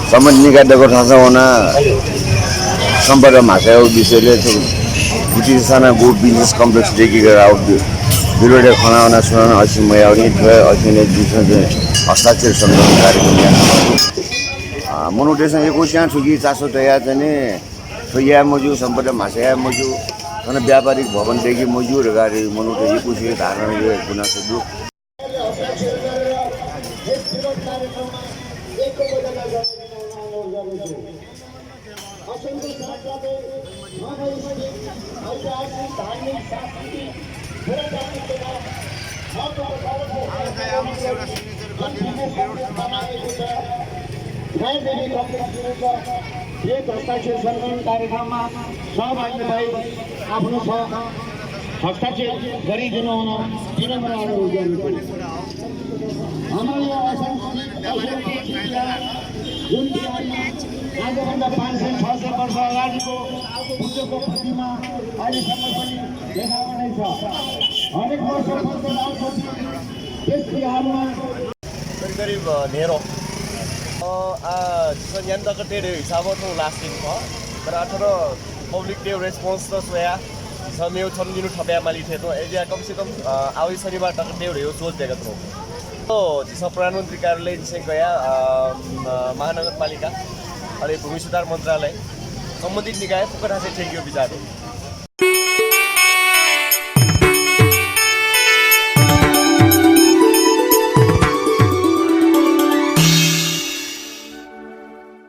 सम्बन्ध निकायको ठाउँमा सम्पर्क भाषा विषयले साना गो बिजनेस कम्प्लेक्स देखि गरेर आउट बिरुवा खनाउन सुनाउन असी मयाउने असीले हस्ताक्षर सम्मेलन कार्यक्रम यहाँ मनोटेसन एको यहाँ ठुकी चासो तयार चाहिँ ठोया मजु सम्पर्क भाषा मजु अनि व्यापारिक भवनदेखि मजु र गाडी मनोटे एको धारणा गुनासो दु एक हस्ताक्षर सम्मेलन कार्यक्रममा सहभागी भई आफ्नो हस्ताक्षर गरिदिनु हुन विनम्र अनुरोध गर्दछु। हाम्रो यो जुन आजभन्दा 500-600 वर्ष अगाडिको बुद्धको प्रतिमा अहिलेसम्म पनि देखाएको नै छ। हरेक वर्ष त्यस बिहारमा करिब नेरो संयंत्र डेढ़ हिसाब तो लास्टिंग था पर अठारह पब्लिक डे रेस्पॉन्स तो सोया समय छन दिनु ठप्या माली थे तो एजिया कम से कम आवे शनिबार तक डे हो सोच देगा तो जिस प्रधानमंत्री कार्यालय जिसे गया महानगरपालिका और भूमि सुधार मंत्रालय संबंधित निकाय फुकट हासे ठेकियो विचार